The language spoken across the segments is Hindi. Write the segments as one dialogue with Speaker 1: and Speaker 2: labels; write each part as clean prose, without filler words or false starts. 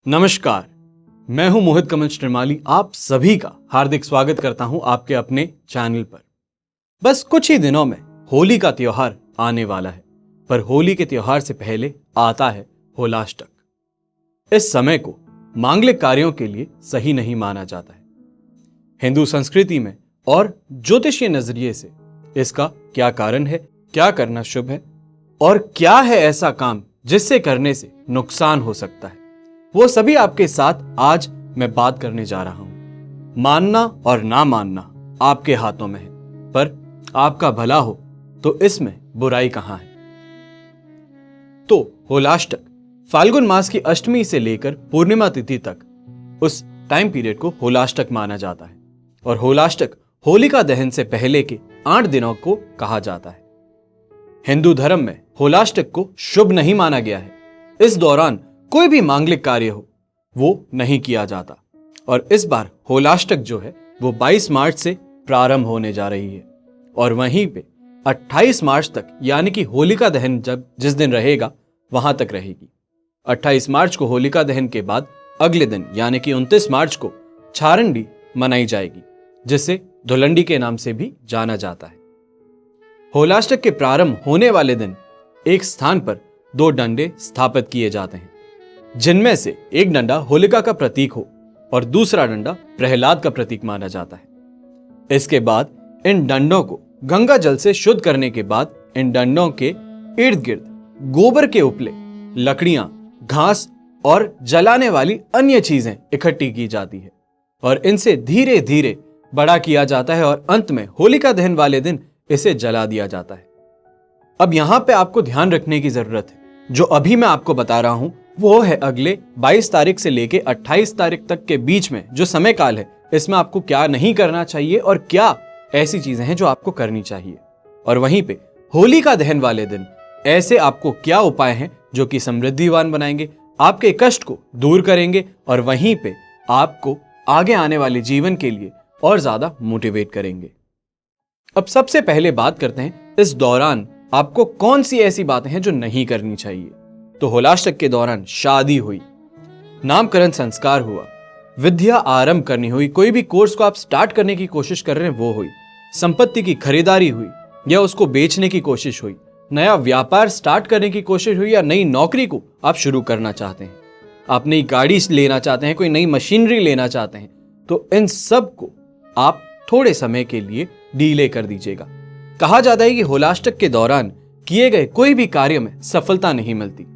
Speaker 1: नमस्कार, मैं हूं मोहित कमल श्रीमाली। आप सभी का हार्दिक स्वागत करता हूं आपके अपने चैनल पर। बस कुछ ही दिनों में होली का त्योहार आने वाला है, पर होली के त्योहार से पहले आता है होलाष्टक। इस समय को मांगलिक कार्यों के लिए सही नहीं माना जाता है। हिंदू संस्कृति में और ज्योतिषीय नजरिए से इसका क्या कारण है, क्या करना शुभ है और क्या है ऐसा काम जिससे करने से नुकसान हो सकता है, वो सभी आपके साथ आज मैं बात करने जा रहा हूं। मानना और ना मानना आपके हाथों में है, पर आपका भला हो तो इसमें बुराई कहां है। तो होलाष्टक फाल्गुन मास की अष्टमी से लेकर पूर्णिमा तिथि तक उस टाइम पीरियड को होलाष्टक माना जाता है और होलाष्टक होलिका दहन से पहले के 8 दिनों को कहा जाता है। हिंदू धर्म में होलाष्टक को शुभ नहीं माना गया है। इस दौरान कोई भी मांगलिक कार्य हो वो नहीं किया जाता और इस बार होलाष्टक जो है वो 22 मार्च से प्रारंभ होने जा रही है और वहीं पे 28 मार्च तक यानी कि होलिका दहन जिस दिन रहेगा वहां तक रहेगी। 28 मार्च को होलिका दहन के बाद अगले दिन यानी कि 29 मार्च को छारंडी मनाई जाएगी, जिसे धुलंडी के नाम से भी जाना जाता है। होलाष्टक के प्रारंभ होने वाले दिन एक स्थान पर 2 डंडे स्थापित किए जाते हैं, जिनमें से एक डंडा होलिका का प्रतीक हो और दूसरा डंडा प्रहलाद का प्रतीक माना जाता है। इसके बाद इन डंडों को गंगा जल से शुद्ध करने के बाद इन डंडों के इर्द गिर्द गोबर के उपले, लकड़ियां, घास और जलाने वाली अन्य चीजें इकट्ठी की जाती है और इनसे धीरे धीरे बड़ा किया जाता है और अंत में होलिका दहन वाले दिन इसे जला दिया जाता है। अब यहां पे आपको ध्यान रखने की जरूरत है, जो अभी मैं आपको बता रहा हूं वो है अगले 22 तारीख से लेके 28 तारीख तक के बीच में जो समय काल है, इसमें आपको क्या नहीं करना चाहिए और क्या ऐसी चीजें हैं जो आपको करनी चाहिए। और वहीं पे होलिका दहन वाले दिन ऐसे आपको क्या उपाय हैं जो कि समृद्धिवान बनाएंगे, आपके कष्ट को दूर करेंगे और वहीं पे आपको आगे आने वाले जीवन के लिए और ज्यादा मोटिवेट करेंगे। अब सबसे पहले बात करते हैं इस दौरान आपको कौन सी ऐसी बातें हैं जो नहीं करनी चाहिए। तो होलाष्टक के दौरान शादी हुई, नामकरण संस्कार हुआ, विद्या आरंभ करनी हुई, कोई भी कोर्स को आप स्टार्ट करने की कोशिश कर रहे हैं वो हुई, संपत्ति की खरीदारी हुई या उसको बेचने की कोशिश हुई, नया व्यापार स्टार्ट करने की कोशिश हुई या नई नौकरी को आप शुरू करना चाहते हैं, आप नई गाड़ी लेना चाहते हैं, कोई नई मशीनरी लेना चाहते हैं, तो इन सब को आप थोड़े समय के लिए डीले कर दीजिएगा। कहा जाता है कि होलाष्टक के दौरान किए गए कोई भी कार्य में सफलता नहीं मिलती।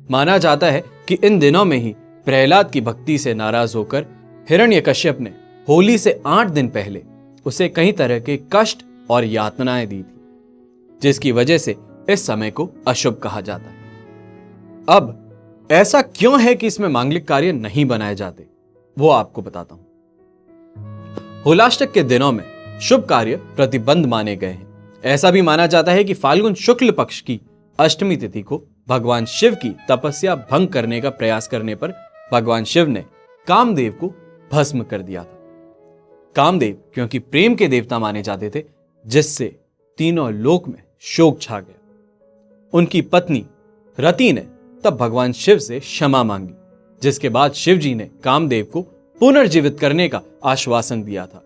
Speaker 1: माना जाता है कि इन दिनों में ही प्रहलाद की भक्ति से नाराज होकर हिरण्यकश्यप ने होली से 8 दिन पहले उसे कई तरह के कष्ट और यातनाएं दी थी, जिसकी वजह से इस समय को अशुभ कहा जाता है। अब ऐसा क्यों है कि इसमें मांगलिक कार्य नहीं बनाए जाते, वो आपको बताता हूं। होलाष्टक के दिनों में शुभ कार्य प्रतिबंध माने गए हैं। ऐसा भी माना जाता है कि फाल्गुन शुक्ल पक्ष की अष्टमी तिथि को भगवान शिव की तपस्या भंग करने का प्रयास करने पर भगवान शिव ने कामदेव को भस्म कर दिया था। कामदेव क्योंकि प्रेम के देवता माने जाते थे, जिससे तीनों लोक में शोक छा गया। उनकी पत्नी रति ने तब भगवान शिव से क्षमा मांगी, जिसके बाद शिव जी ने कामदेव को पुनर्जीवित करने का आश्वासन दिया था।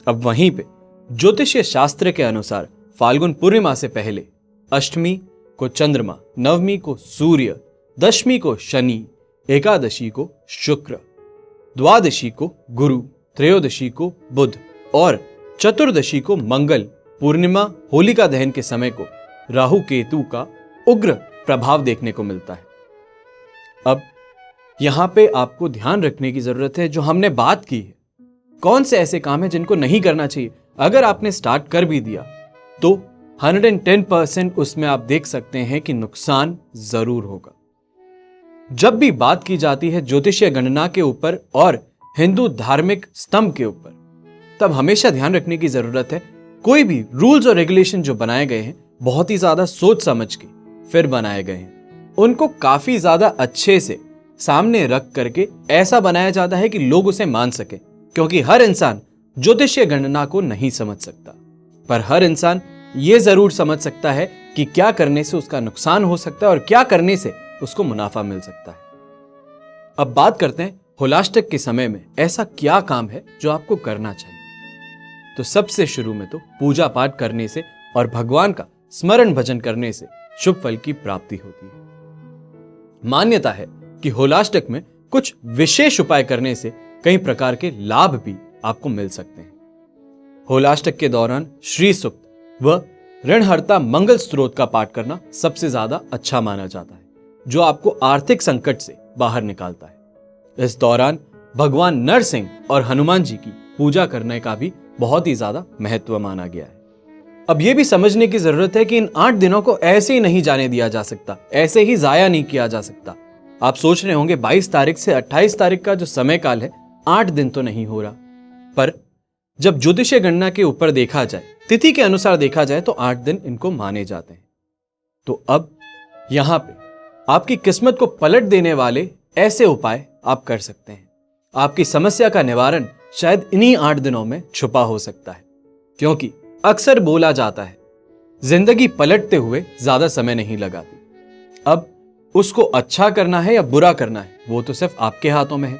Speaker 1: अब वहीं पे ज्योतिषीय शास्त्र के अनुसार फाल्गुन पूर्णिमा से पहले अष्टमी को चंद्रमा, नवमी को सूर्य, दशमी को शनि, एकादशी को शुक्र, द्वादशी को गुरु, त्रयोदशी को बुध और चतुर्दशी को मंगल, पूर्णिमा होलिका दहन के समय को राहु केतु का उग्र प्रभाव देखने को मिलता है। अब यहां पे आपको ध्यान रखने की जरूरत है, जो हमने बात की है, कौन से ऐसे काम है जिनको नहीं करना चाहिए। अगर आपने स्टार्ट कर भी दिया तो 110% उसमें आप देख सकते हैं कि नुकसान जरूर होगा। जब भी बात की जाती है ज्योतिषीय गणना के ऊपर और हिंदू धार्मिक स्तंभ के ऊपर, तब हमेशा ध्यान रखने की जरूरत है, कोई भी रूल्स और रेगुलेशन जो बनाए गए हैं बहुत ही ज्यादा सोच समझ के फिर बनाए गए हैं। उनको काफी ज्यादा अच्छे से सामने रख करके ऐसा बनाया जाता है कि लोग उसे मान सके, क्योंकि हर इंसान ज्योतिषीय गणना को नहीं समझ सकता, पर हर इंसान ये जरूर समझ सकता है कि क्या करने से उसका नुकसान हो सकता है और क्या करने से उसको मुनाफा मिल सकता है। अब बात करते हैं होलाष्टक के समय में ऐसा क्या काम है जो आपको करना चाहिए। तो सबसे शुरू में तो पूजा पाठ करने से और भगवान का स्मरण भजन करने से शुभ फल की प्राप्ति होती है। मान्यता है कि होलाष्टक में कुछ विशेष उपाय करने से कई प्रकार के लाभ भी आपको मिल सकते हैं। होलाष्टक के दौरान श्री सूक्त व ऋणहर्ता मंगल स्तोत्र का पाठ करना सबसे ज्यादा अच्छा माना जाता है, जो आपको आर्थिक संकट से बाहर निकालता है। इस दौरान भगवान नरसिंह और हनुमान जी की पूजा करने का भी बहुत ही ज्यादा महत्व माना गया है। अब यह भी समझने की जरूरत है कि इन 8 दिनों को ऐसे ही नहीं जाने दिया जा सकता, ऐसे ही जाया नहीं किया जा सकता। आप सोच रहे होंगे 22 तारीख से 28 तारीख का जो समय काल है 8 दिन तो नहीं हो रहा, पर जब ज्योतिषीय गणना के ऊपर देखा जाए, तिथि के अनुसार देखा जाए तो 8 दिन इनको माने जाते हैं। तो अब यहां पे आपकी किस्मत को पलट देने वाले ऐसे उपाय आप कर सकते हैं। आपकी समस्या का निवारण शायद इन्हीं 8 दिनों में छुपा हो सकता है, क्योंकि अक्सर बोला जाता है जिंदगी पलटते हुए ज्यादा समय नहीं लगाती। अब उसको अच्छा करना है या बुरा करना है वो तो सिर्फ आपके हाथों में है।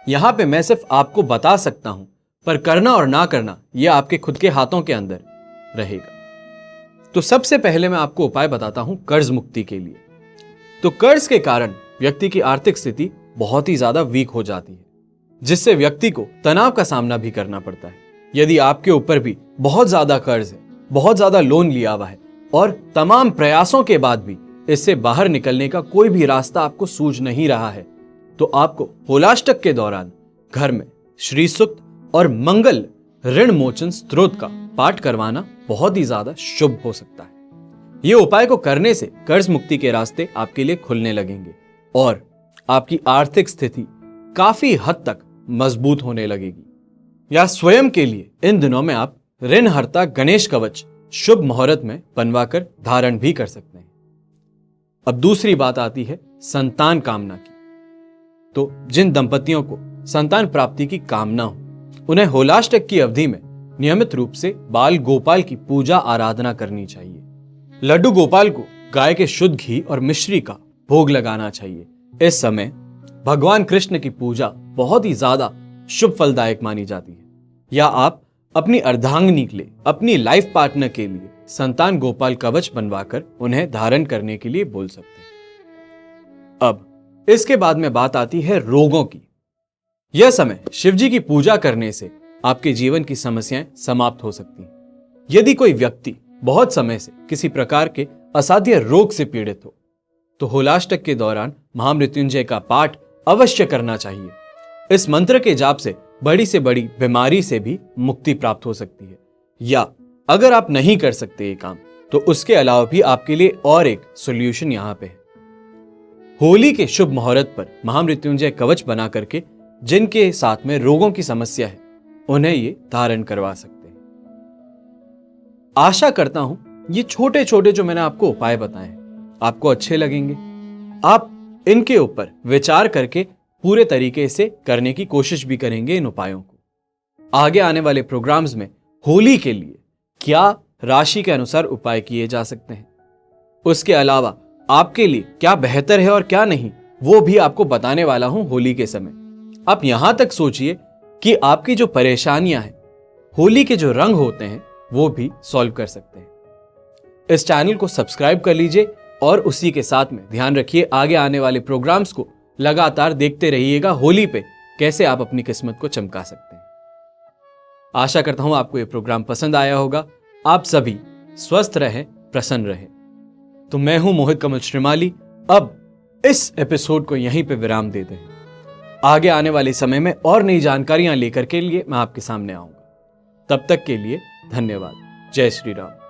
Speaker 1: यहां पे मैं सिर्फ आपको बता सकता हूं, पर करना और ना करना यह आपके खुद के हाथों के अंदर रहेगा। तो सबसे पहले मैं आपको उपाय बताता हूं कर्ज मुक्ति के लिए। तो कर्ज के कारण व्यक्ति की आर्थिक स्थिति बहुत ही ज्यादा वीक हो जाती है, जिससे व्यक्ति को तनाव का सामना भी करना पड़ता है। यदि आपके ऊपर भी बहुत ज्यादा कर्ज है, बहुत ज्यादा लोन लिया हुआ है और तमाम प्रयासों के बाद भी इससे बाहर निकलने का कोई भी रास्ता आपको सूझ नहीं रहा है, तो आपको होलाष्टक के दौरान घर में श्री सूक्त और मंगल ऋण मोचन स्तोत्र का पाठ करवाना बहुत ही ज्यादा शुभ हो सकता है। ये उपाय को करने से कर्ज मुक्ति के रास्ते आपके लिए खुलने लगेंगे और आपकी आर्थिक स्थिति काफी हद तक मजबूत होने लगेगी। या स्वयं के लिए इन दिनों में आप ऋणहर्ता गणेश कवच शुभ मुहूर्त में बनवाकर धारण भी कर सकते हैं। अब दूसरी बात आती है संतान कामना की। तो जिन दंपतियों को संतान प्राप्ति की कामना हो, उन्हें होलाष्टक की अवधि में नियमित रूप से बाल गोपाल की पूजा आराधना करनी चाहिए। लड्डू गोपाल को गाय के शुद्ध घी और मिश्री का भोग लगाना चाहिए। इस समय भगवान कृष्ण की पूजा बहुत ही ज्यादा शुभ फलदायक मानी जाती है। या आप अपनी अर्धांगिनी के लिए, अपनी लाइफ पार्टनर के लिए संतान गोपाल कवच बनवाकर उन्हें धारण करने के लिए बोल सकते हैं। अब इसके बाद में बात आती है रोगों की। यह समय शिवजी की पूजा करने से आपके जीवन की समस्याएं समाप्त हो सकती हैं। यदि कोई व्यक्ति बहुत समय से किसी प्रकार के असाध्य रोग से पीड़ित हो, तो होलाष्टक के दौरान महामृत्युंजय का पाठ अवश्य करना चाहिए। इस मंत्र के जाप से बड़ी बीमारी से भी मुक्ति प्राप्त हो सकती है। या अगर आप नहीं कर सकते ये काम, तो उसके अलावा भी आपके लिए और एक सॉल्यूशन यहां पे है। होली के शुभ मुहूर्त पर महामृत्युंजय कवच बना करके जिनके साथ में रोगों की समस्या है, उन्हें ये धारण करवा सकते हैं। आशा करता हूं ये छोटे छोटे जो मैंने आपको उपाय बताए हैं आपको अच्छे लगेंगे। आप इनके ऊपर विचार करके पूरे तरीके से करने की कोशिश भी करेंगे इन उपायों को। आगे आने वाले प्रोग्राम्स में होली के लिए क्या राशि के अनुसार उपाय किए जा सकते हैं, उसके अलावा आपके लिए क्या बेहतर है और क्या नहीं, वो भी आपको बताने वाला हूं होली के समय। आप यहां तक सोचिए कि आपकी जो परेशानियां हैं, होली के जो रंग होते हैं, वो भी सॉल्व कर सकते हैं। इस चैनल को सब्सक्राइब कर लीजिए और उसी के साथ में ध्यान रखिए आगे आने वाले प्रोग्राम्स को लगातार देखते रहिएगा। होली पे कैसे आप अपनी किस्मत को चमका सकते हैं। आशा करता हूं आपको ये प्रोग्राम पसंद आया होगा। आप सभी स्वस्थ रहें, प्रसन्न रहें। तो मैं हूं मोहित कमल श्रीमाली। अब इस एपिसोड को यहीं पे विराम देते हैं। आगे आने वाले समय में और नई जानकारियां लेकर के लिए मैं आपके सामने आऊंगा। तब तक के लिए धन्यवाद। जय श्री राम।